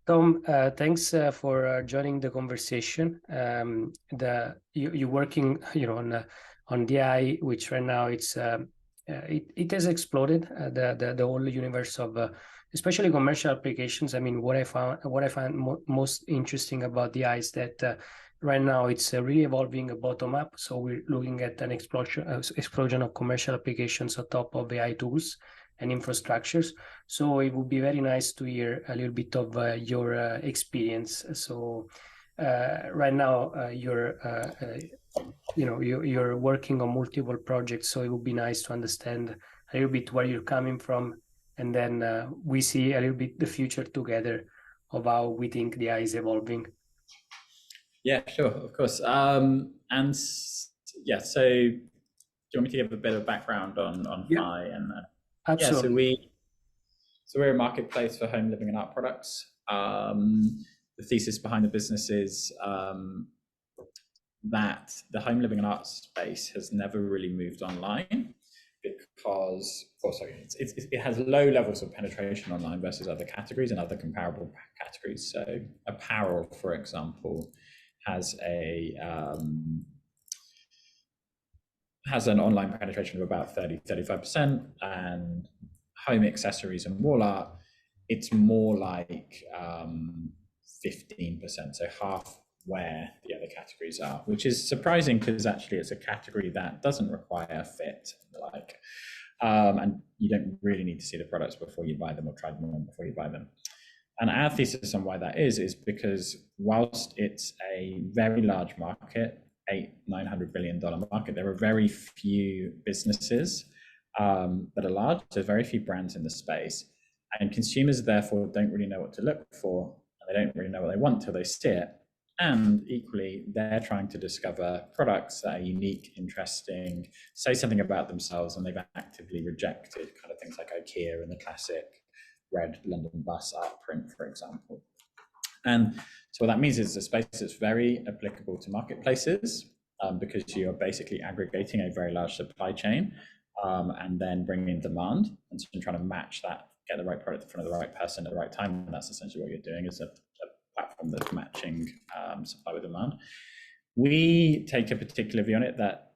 Tom, thanks for joining the conversation. You're working, on DI, which right now it has exploded. The whole universe of especially commercial applications. I mean, what I find most interesting about DI is that right now it's really evolving bottom up. So we're looking at an explosion of commercial applications on top of AI tools and infrastructures. So it would be very nice to hear a little bit of your experience. So right now you're working on multiple projects. So it would be nice to understand a little bit where you're coming from, and then we see a little bit the future together of how we think the AI is evolving. Yeah, sure, of course. Yeah, so do you want me to give a bit of background on Yeah, Fi and yeah, absolutely. we're a marketplace for home living and art products. The thesis behind the business is that the home living and art space has never really moved online because, of course, it has low levels of penetration online versus other categories and other comparable categories. So apparel, for example, has an online penetration of about 35%, and home accessories and wall art, it's more like 15%, so half where the other categories are, which is surprising because actually it's a category that doesn't require fit, and you don't really need to see the products before you buy them or try them on before you buy them. And our thesis on why that is because whilst it's a very large market, $800-900 billion market, there are very few businesses that are large. There's very few brands in the space, and consumers therefore don't really know what to look for, and they don't really know what they want till they see it. And equally, they're trying to discover products that are unique, interesting, say something about themselves, and they've actively rejected kind of things like IKEA and the classic red London bus art print, for example. And so what that means is a space that's very applicable to marketplaces because you're basically aggregating a very large supply chain and then bringing in demand and so trying to match that, get the right product in front of the right person at the right time. And that's essentially what you're doing, is a platform that's matching supply with demand. We take a particular view on it that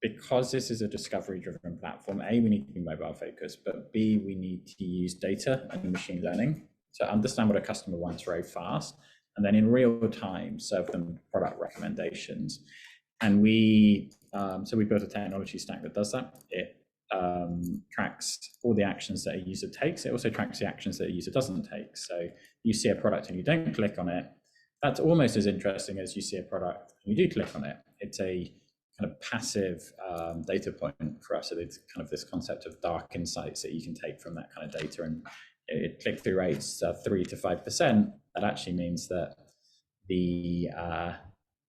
because this is a discovery-driven platform, A, we need to be mobile focused, but B, we need to use data and machine learning to understand what a customer wants very fast, and then in real time serve them product recommendations. And so we built a technology stack that does that. It tracks all the actions that a user takes. It also tracks the actions that a user doesn't take. So you see a product and you don't click on it. That's almost as interesting as you see a product and you do click on it. It's a kind of passive data point for us. So it's kind of this concept of dark insights that you can take from that kind of data. And click-through rates 3 to 5%. That actually means that the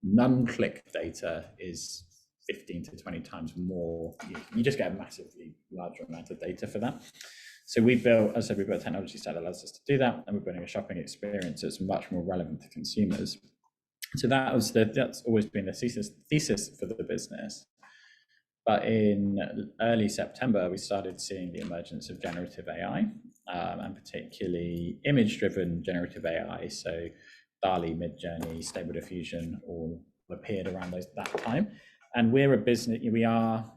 non-click data is 15 to 20 times more. You just get a massively larger amount of data for that. So we built a technology stack that allows us to do that, and we're building a shopping experience that's much more relevant to consumers. So that's always been the thesis for the business. But in early September, we started seeing the emergence of generative AI, and particularly image-driven generative AI. So DALL-E, Midjourney, Stable Diffusion all appeared around that time. And we're a business, we are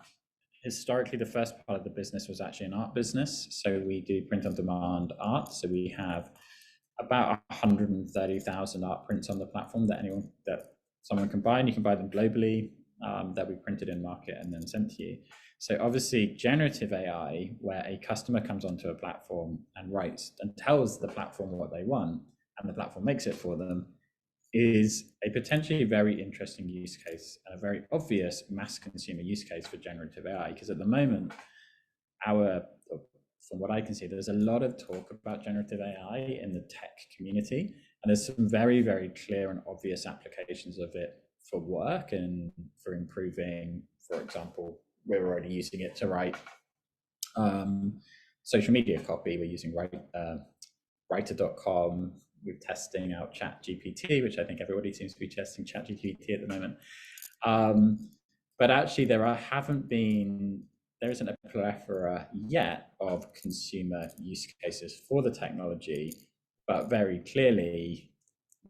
historically, the first part of the business was actually an art business. So we do print on demand art. So we have about 130,000 art prints on the platform that someone can buy, and you can buy them globally, that we printed in market and then sent to you. So obviously generative AI, where a customer comes onto a platform and writes and tells the platform what they want, and the platform makes it for them, is a potentially very interesting use case and a very obvious mass consumer use case for generative AI. Because at the moment, from what I can see, there's a lot of talk about generative AI in the tech community, and there's some very, very clear and obvious applications of it for work and for improving. For example, we're already using it to write social media copy. We're using writer.com. We're testing out ChatGPT, which I think everybody seems to be testing ChatGPT at the moment. But actually, there isn't a plethora yet of consumer use cases for the technology but very clearly,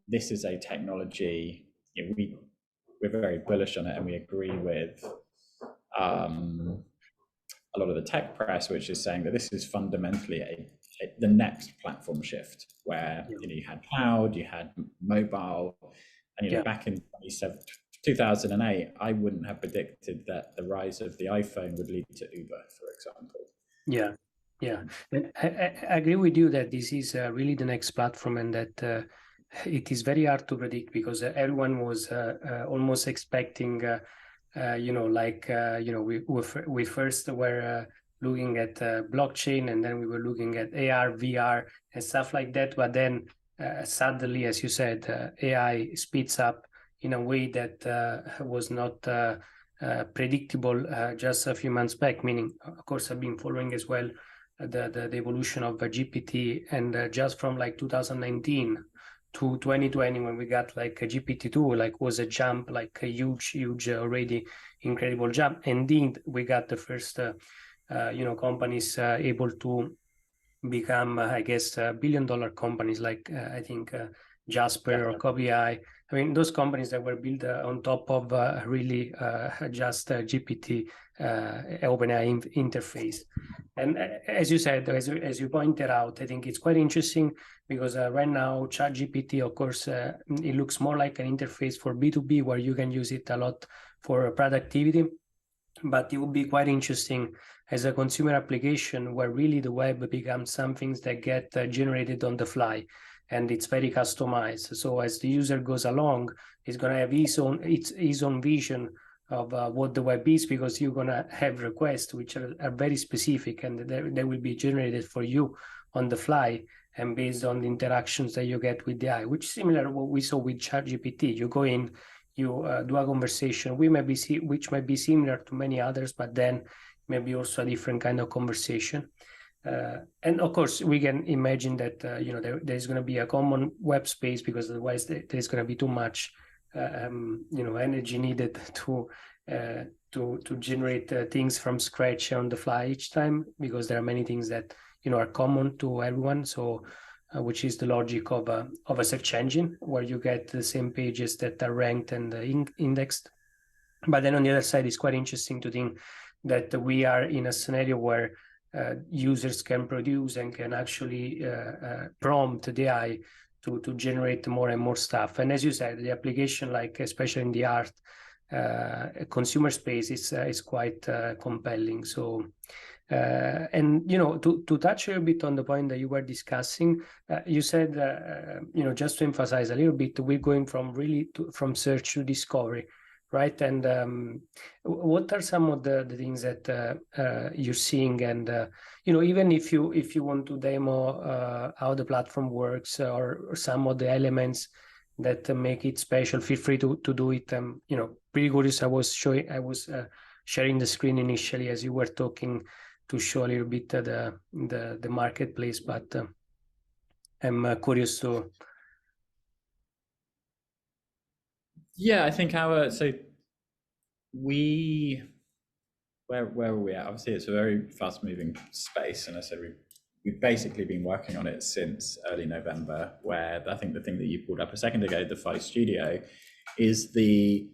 this is a technology, we're very bullish on it, and we agree with a lot of the tech press, which is saying that this is fundamentally the next platform shift, where you had cloud, you had mobile, and back in 2008, I wouldn't have predicted that the rise of the iPhone would lead to Uber, for example. Yeah. And I agree with you that this is really the next platform, and that it is very hard to predict, because everyone was almost expecting, we first were looking at blockchain, and then we were looking at AR, VR, and stuff like that. But then suddenly, as you said, AI speeds up in a way that was not predictable just a few months back. Meaning, of course, I've been following as well the evolution of GPT, and just from like 2019 to 2020, when we got like a GPT-2, like was a jump, like a huge already incredible jump. Indeed, we got the first companies able to become, I guess, billion-dollar companies, like I think Jasper or Copy.ai. I mean, those companies that were built on top of really just GPT OpenAI interface. And as you said, as you pointed out, I think it's quite interesting, because right now ChatGPT, of course, it looks more like an interface for B2B, where you can use it a lot for productivity. But it would be quite interesting as a consumer application, where really the web becomes some things that get generated on the fly, and it's very customized. So as the user goes along, it's going to have his own vision of what the web is, because you're going to have requests which are very specific, and they will be generated for you on the fly, and based on the interactions that you get with the AI, which is similar to what we saw with ChatGPT. You go in, you do a conversation, which might be similar to many others, but then maybe also a different kind of conversation. And of course, we can imagine that there's going to be a common web space, because otherwise there's going to be too much energy needed to generate things from scratch on the fly each time, because there are many things that are common to everyone. So which is the logic of a search engine, where you get the same pages that are ranked and indexed. But then on the other side, it's quite interesting to think that we are in a scenario where users can produce and can actually prompt the AI to generate more and more stuff. And as you said, the application, like especially in the art consumer space, is quite compelling. So and to touch a bit on the point that you were discussing, you said just to emphasize a little bit, we're going from search to discovery, right? And what are some of the things that you're seeing? And even if you want to demo how the platform works, or some of the elements that make it special, feel free to do it. Pretty curious. I was sharing the screen initially as you were talking, to show a little bit the marketplace, but I'm curious to. Yeah, I think where are we at? Obviously, it's a very fast-moving space, and I said we've basically been working on it since early November. Where I think the thing that you pulled up a second ago, the Phi Studio, is the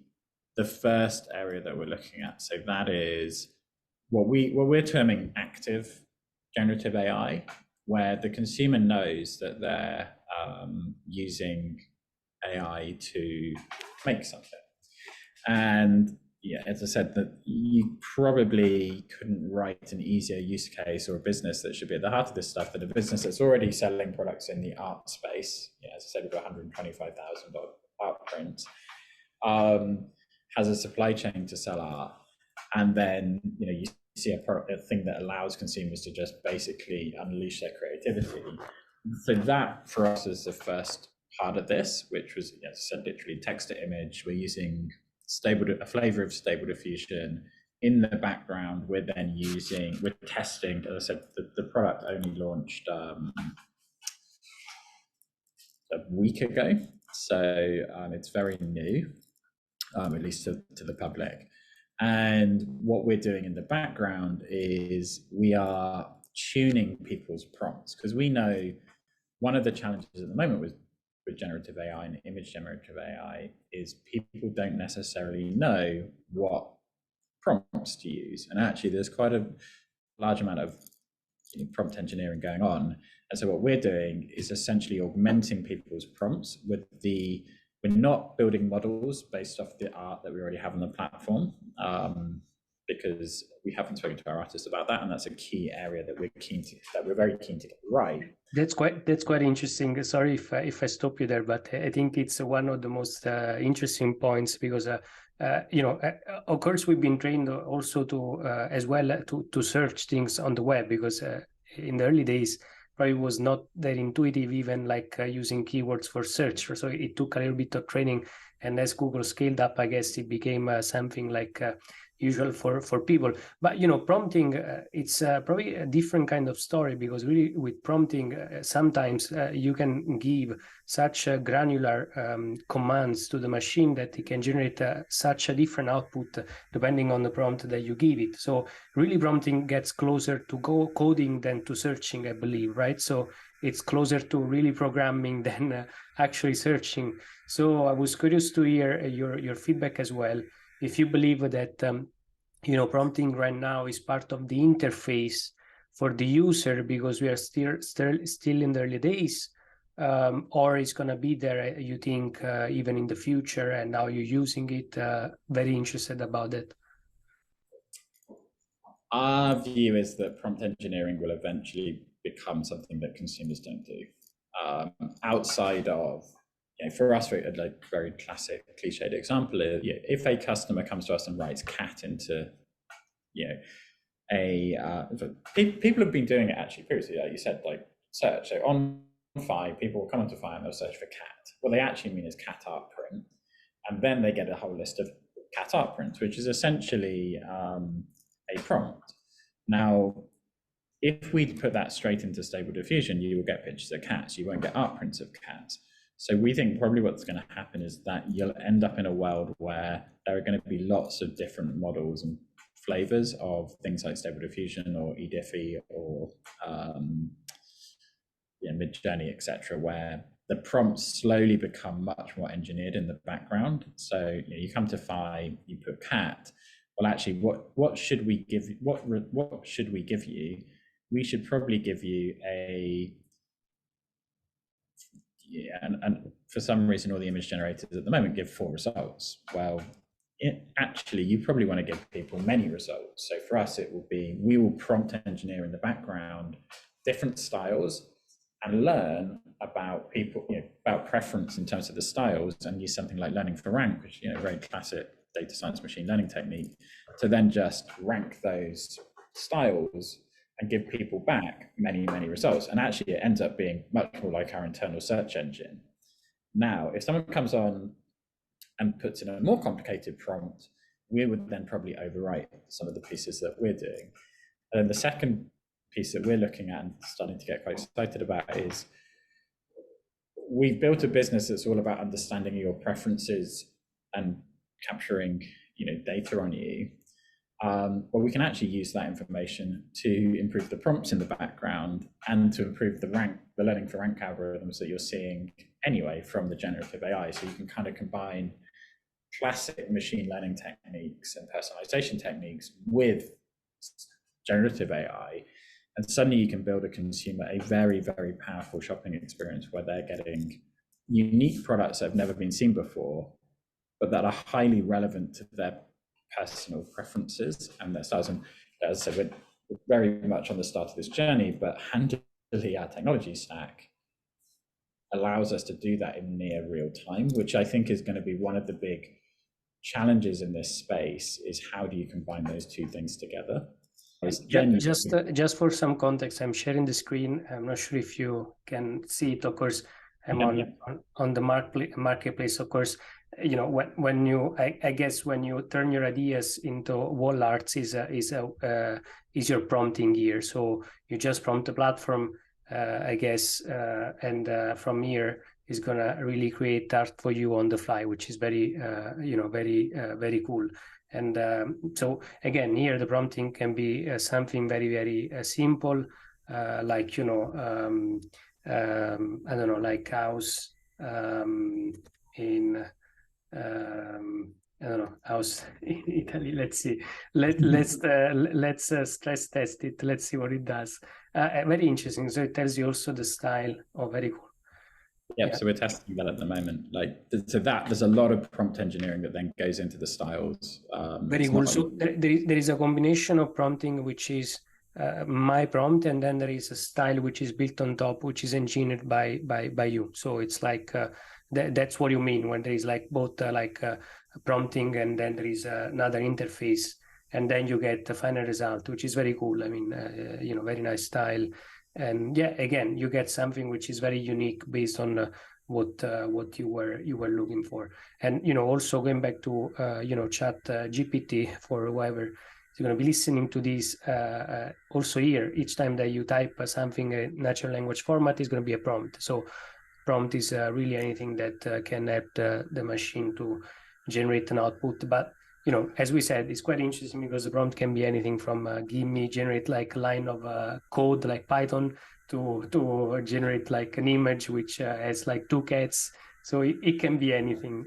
first area that we're looking at. So that is what we're terming active generative AI, where the consumer knows that they're using AI to make something. And yeah, as I said, that you probably couldn't write an easier use case or a business that should be at the heart of this stuff than a business that's already selling products in the art space. Yeah, as I said, we've got 125,000 art prints, has a supply chain to sell art, and then you see a thing that allows consumers to just basically unleash their creativity. So that for us is the first part of this, which was, as I said, literally text to image. We're using a flavor of Stable Diffusion in the background. We're testing, as I said, the product only launched a week ago, so it's very new, at least to the public. And what we're doing in the background is we are tuning people's prompts, because we know one of the challenges at the moment with generative AI and image generative AI is people don't necessarily know what prompts to use. And actually, there's quite a large amount of prompt engineering going on. And so what we're doing is essentially augmenting people's prompts with we're not building models based off the art that we already have on the platform, because we haven't spoken to our artists about that, and that's a key area that we're very keen to get right. That's quite interesting. Sorry if I stop you there, but I think it's one of the most interesting points, because of course we've been trained also to as well to search things on the web, because in the early days probably was not that intuitive, even like using keywords for search. So it took a little bit of training, and as Google scaled up, I guess it became something like usual for people. But prompting, it's probably a different kind of story, because really with prompting, sometimes you can give such granular commands to the machine that it can generate such a different output depending on the prompt that you give it. So really prompting gets closer to coding than to searching, I believe, right? So it's closer to really programming than actually searching. So I was curious to hear your feedback as well, if you believe that prompting right now is part of the interface for the user, because we are still in the early days, or it's going to be there, you think, even in the future, and now you're using it. Very interested about it. Our view is that prompt engineering will eventually become something that consumers don't do. Outside of, for us, a very classic cliched example is, if a customer comes to us and writes cat into, people have been doing it actually previously, like you said, like search. So on Fi, people will come onto Fi and they'll search for cat. What they actually mean is cat art print, and then they get a whole list of cat art prints, which is essentially a prompt. Now, if we put that straight into Stable Diffusion, you will get pictures of cats. You won't get art prints of cats. So we think probably what's going to happen is that you'll end up in a world where there are going to be lots of different models and flavors of things like Stable Diffusion or eDiffy or Midjourney, etc., where the prompts slowly become much more engineered in the background. So you come to Fi, you put cat. Well, actually, what should we give? What should we give you? We should probably give you and for some reason, all the image generators at the moment give 4 results. Well, actually, you probably want to give people many results. So for us, it will be, we will prompt engineer in the background different styles and learn about people, about preference in terms of the styles, and use something like learning for rank, which a very classic data science machine learning technique, to then just rank those styles and give people back many, many results. And actually, it ends up being much more like our internal search engine. Now, if someone comes on and puts in a more complicated prompt, we would then probably overwrite some of the pieces that we're doing. And then the second piece that we're looking at and starting to get quite excited about is, we've built a business that's all about understanding your preferences and capturing data on you. But we can actually use that information to improve the prompts in the background and to improve the learning for rank algorithms that you're seeing anyway from the generative AI. So you can kind of combine classic machine learning techniques and personalization techniques with generative AI, and suddenly you can build a consumer a very, very powerful shopping experience where they're getting unique products that have never been seen before, but that are highly relevant to their personal preferences and their styles. And as I said, we're very much on the start of this journey, but handily our technology stack allows us to do that in near real time, which I think is going to be one of the big challenges in this space, is how do you combine those two things together? Just for some context, I'm sharing the screen. I'm not sure if you can see it. Of course, I'm on the marketplace. Of course, when you, I guess when you turn your ideas into wall arts is your prompting gear. So you just prompt the platform, I guess, and from here is gonna really create art for you on the fly, which is very very cool. And so again, here the prompting can be something very, very simple, like I don't know, like house in I don't know, house in Italy. Let's see. Let's stress test it. Let's see what it does. Very interesting. So it tells you also the style. Oh, very cool. Yep. Yeah. So we're testing that at the moment. Like, so that there's a lot of prompt engineering that then goes into the styles. Very It's cool. not. So there is a combination of prompting, which is my prompt, and then there is a style which is built on top, which is engineered by you. So it's like that's what you mean when there is like both prompting, and then there is another interface, and then you get the final result, which is very cool. I mean, very nice style, and yeah, again, you get something which is very unique based on what you were looking for. And also going back to chat GPT, for whoever is going to be listening to this, also here, each time that you type something in natural language format is going to be a prompt. So prompt is really anything that can help the machine to generate an output. But as we said, it's quite interesting because the prompt can be anything from give me generate like a line of code like Python to generate like an image which has like two cats. So it can be anything,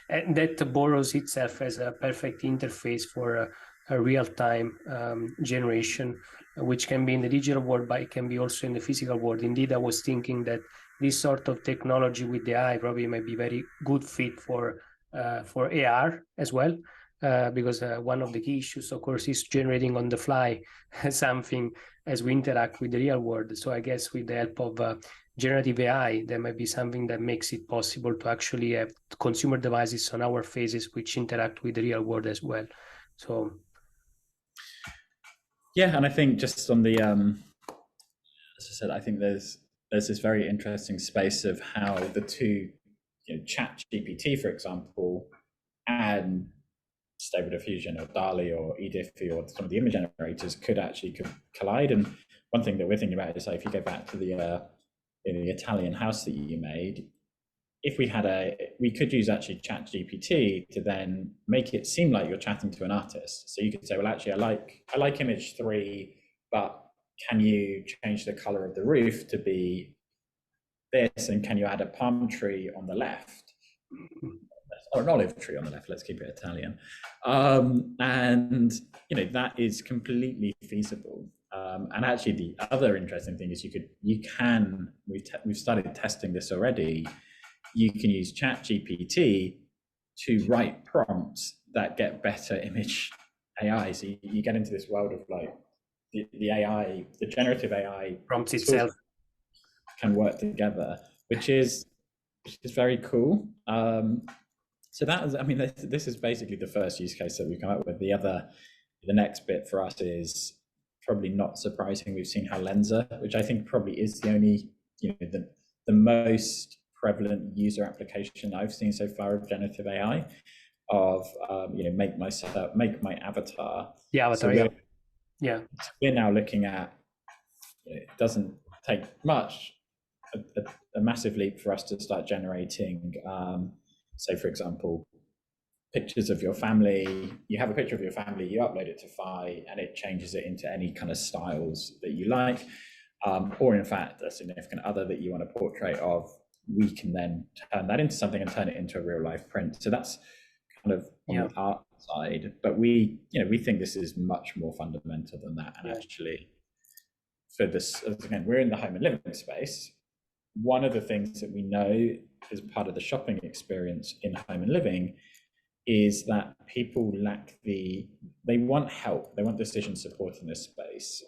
and that borrows itself as a perfect interface for a real-time generation, which can be in the digital world, but it can be also in the physical world. Indeed, I was thinking that this sort of technology with the AI probably might be very good fit for AR as well, because one of the key issues, of course, is generating on the fly something as we interact with the real world. So I guess with the help of generative AI, there might be something that makes it possible to actually have consumer devices on our faces which interact with the real world as well. So Yeah, and I think just on the as I said, I think there's this very interesting space of how the two, Chat GPT, for example, and Stable Diffusion or DALI or eDiffy or some of the image generators could actually collide. And one thing that we're thinking about is, like, if you go back to the Italian house that you made, if we could use actually Chat GPT to then make it seem like you're chatting to an artist. So you could say, well, actually, I like image 3, but can you change the color of the roof to be this, and can you add a palm tree on the left, or an olive tree on the left? Let's keep it Italian. And that is completely feasible. And actually, the other interesting thing is we've started testing this already. You can use Chat GPT to write prompts that get better image AI. So you get into this world of like the AI, the generative AI prompts itself can work together, which is very cool. So that is, I mean, this is basically the first use case that we've come up with. The next bit for us is probably not surprising. We've seen how Lensa, which I think probably is the only, the most prevalent user application I've seen so far of generative AI, of make my avatar. the avatar. So yeah. we're now looking at, it doesn't take much, a massive leap for us to start generating, say, for example, pictures of your family. You have a picture of your family, you upload it to Fi, and it changes it into any kind of styles that you like. Or in fact, a significant other that you want a portrait of, we can then turn that into something and turn it into a real life print. So that's kind of on the art side, but we think this is much more fundamental than that. And actually, for this, again, we're in the home and living space. One of the things that we know is part of the shopping experience in home and living is that people they want help, they want decision support in this space,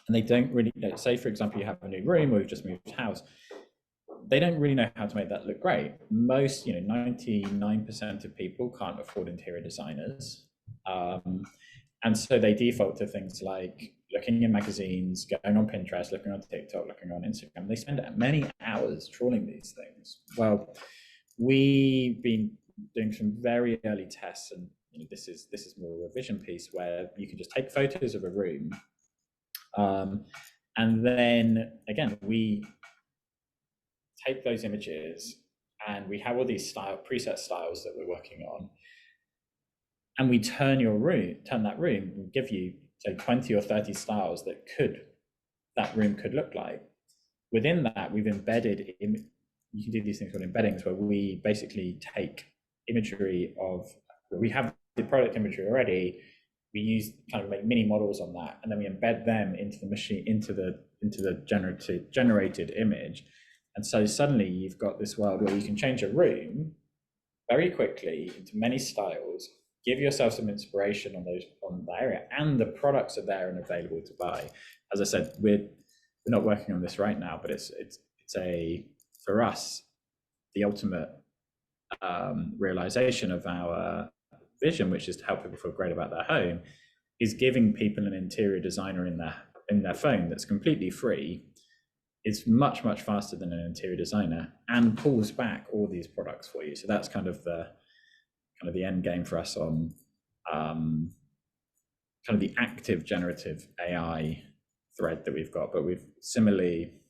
and they don't really know. Say, for example, you have a new room or you've just moved house, they don't really know how to make that look great. Most, 99% of people can't afford interior designers. And so they default to things like looking in magazines, going on Pinterest, looking on TikTok, looking on Instagram. They spend many hours trawling these things. Well, we've been doing some very early tests, and this is more of a vision piece where you can just take photos of a room, and then again we take those images, and we have all these preset styles that we're working on, and we turn that room and give you, say, 20 or 30 styles that room could look like. within that, we've embedded you can do these things called embeddings, where we basically take imagery of, we have the product imagery already, we use kind of like mini models on that, and then we embed them into the machine, into the generated image. And so suddenly you've got this world where you can change a room very quickly into many styles, give yourself some inspiration on that area, and the products are there and available to buy. As I said, we're not working on this right now, but it's a, for us, the ultimate realization of our vision, which is to help people feel great about their home, is giving people an interior designer in their phone that's completely free. It's much faster than an interior designer, and pulls back all these products for you. So that's kind of the end game for us on kind of the active generative AI thread that we've got. But we've similarly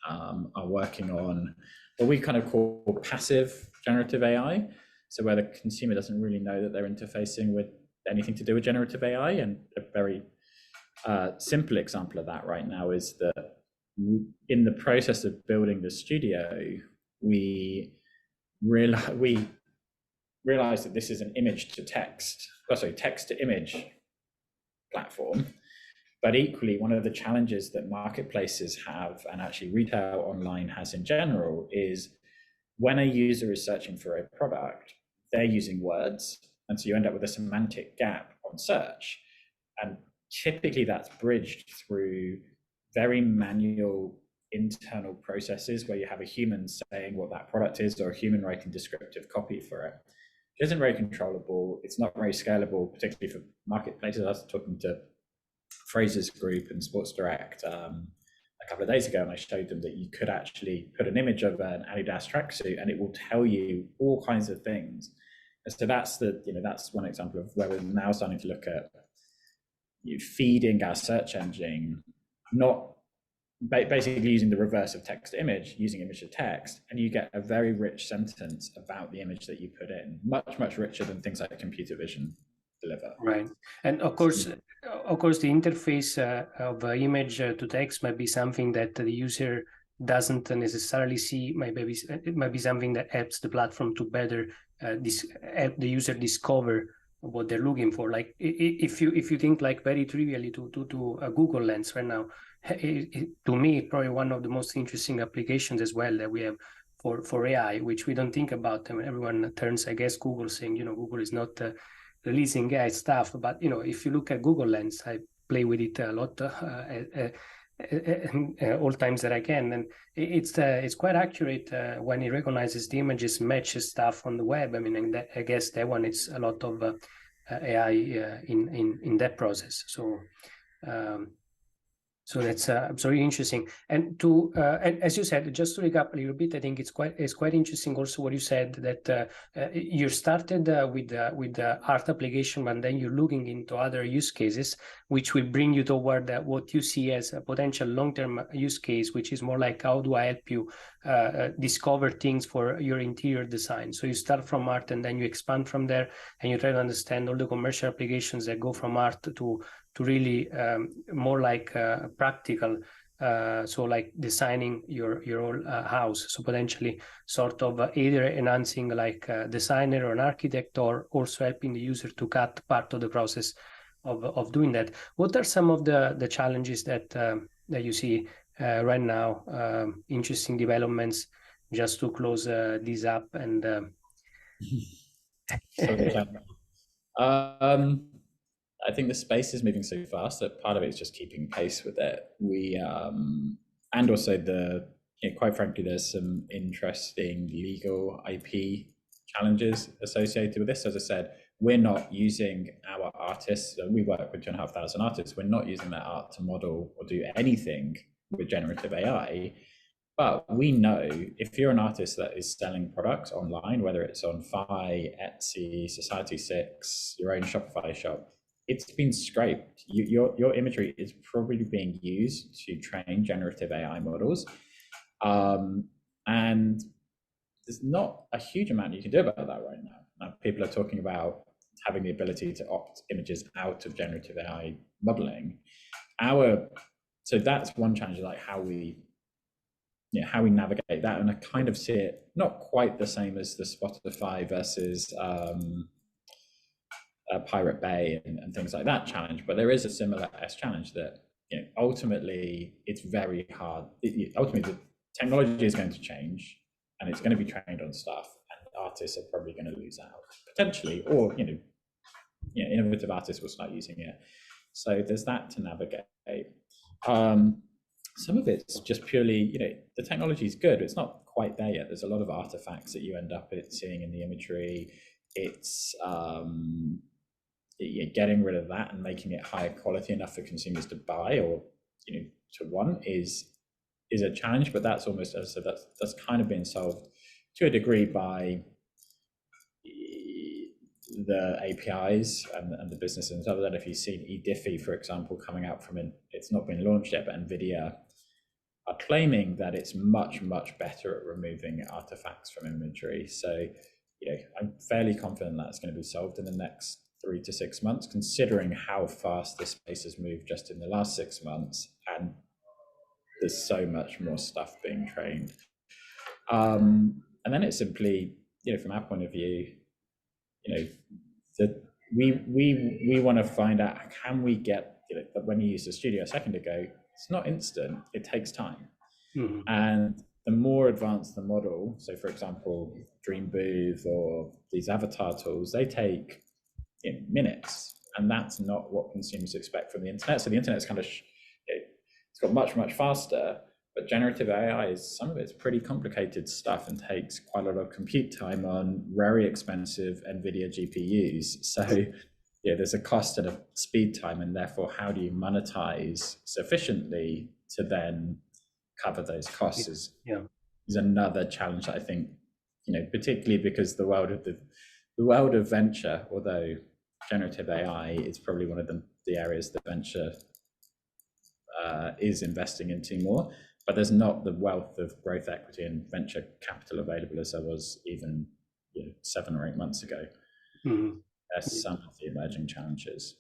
are working on what we kind of call passive generative AI. So where the consumer doesn't really know that they're interfacing with anything to do with generative AI. And a very simple example of that right now is that in the process of building the studio, we realized that this is an image to text, text to image platform. But equally, one of the challenges that marketplaces have, and actually retail online has in general, is when a user is searching for a product, they're using words. And so you end up with a semantic gap on search. And typically that's bridged through very manual internal processes where you have a human saying what that product is, or a human writing descriptive copy for it. It isn't very controllable. It's not very scalable, particularly for marketplaces. I was talking to Fraser's Group and Sports Direct a couple of days ago, and I showed them that you could actually put an image of an Adidas tracksuit and it will tell you all kinds of things. And so that's that's one example of where we're now starting to look at feeding our search engine, not basically using the reverse of text to image, using image to text, and you get a very rich sentence about the image that you put in, much richer than things like computer vision deliver. Right. And of course, the interface of image to text might be something that the user doesn't necessarily see. It might be something that helps the platform to better help the user discover what they're looking for. Like if you think like very trivially to a Google Lens right now, to me, probably one of the most interesting applications as well that we have for AI, which we don't think about. I mean, everyone turns, I guess, Google saying, Google is not releasing AI stuff. But, if you look at Google Lens, I play with it a lot all times that I can. And it's quite accurate when it recognizes the images, matches stuff on the web. I mean, I guess that one is a lot of AI in that process. So so that's absolutely interesting. And and as you said, just to recap a little bit, I think it's quite interesting also what you said, that you started with the art application, but then you're looking into other use cases, which will bring you toward what you see as a potential long-term use case, which is more like, how do I help you discover things for your interior design? So you start from art and then you expand from there, and you try to understand all the commercial applications that go from art to really more like practical, so like designing your whole house. So potentially sort of either enhancing like a designer or an architect, or also helping the user to cut part of the process of doing that. What are some of the challenges that you see right now? Interesting developments, just to close this up and. I think the space is moving so fast that part of it is just keeping pace with it. And also quite frankly, there's some interesting legal IP challenges associated with this. As I said, we're not using our artists. We work with 2,500 artists. We're not using that art to model or do anything with generative AI. But we know if you're an artist that is selling products online, whether it's on Fi, Etsy, Society6, your own Shopify shop, it's been scraped. Your imagery is probably being used to train generative AI models. And there's not a huge amount you can do about that right now. Now, people are talking about having the ability to opt images out of generative AI modeling. So that's one challenge, like how we how we navigate that. And I kind of see it not quite the same as the Spotify versus Pirate Bay and things like that challenge, but there is a similar challenge that ultimately it's very hard. Ultimately, the technology is going to change, and it's going to be trained on stuff, and artists are probably going to lose out potentially, or innovative artists will start using it. So there's that to navigate. Some of it's just purely, the technology is good. It's not quite there yet. There's a lot of artifacts that you end up seeing in the imagery. It's getting rid of that and making it higher quality enough for consumers to buy or to want is a challenge. But that's almost, as I said, that's kind of been solved to a degree by the APIs and the business. And other than, if you've seen eDiffy, for example, coming out from it's not been launched yet, but NVIDIA are claiming that it's much, much better at removing artifacts from imagery. So, I'm fairly confident that's going to be solved in the next 3 to 6 months, considering how fast this space has moved just in the last 6 months, and there's so much more stuff being trained. And then it's simply, from our point of view, that we want to find out, can we get, when you used the studio a second ago, it's not instant, it takes time. Mm-hmm. And the more advanced the model, so for example, Dream Booth or these avatar tools, they take minutes, and that's not what consumers expect from the internet. So the internet's kind of it's got much, much faster, but generative AI is, some of it's pretty complicated stuff and takes quite a lot of compute time on very expensive NVIDIA GPUs. So there's a cost and a speed time, and therefore how do you monetize sufficiently to then cover those costs is another challenge that I think, particularly because the world of venture, although generative AI is probably one of the areas that venture is investing into more, but there's not the wealth of growth equity and venture capital available as there was even 7 or 8 months ago. Mm-hmm. There's some of the emerging challenges.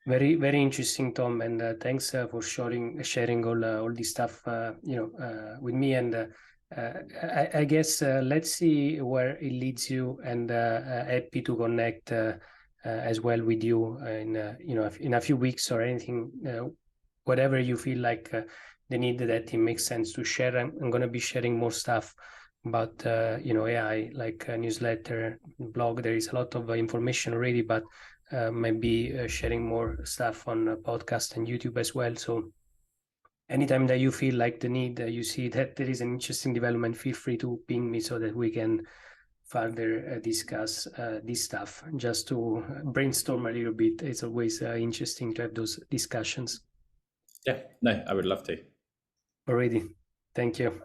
Very, very interesting, Tom, and thanks for sharing all this stuff, with me. And I guess let's see where it leads you, and happy to connect as well with you in a few weeks or anything, whatever you feel like the need that it makes sense to share. I'm going to be sharing more stuff about AI, like a newsletter, blog. There is a lot of information already, but maybe sharing more stuff on podcast and YouTube as well. So anytime that you feel like the need, you see that there is an interesting development, feel free to ping me so that we can further discuss this stuff, just to brainstorm a little bit. It's always interesting to have those discussions. Yeah, no, I would love to. Already. Thank you.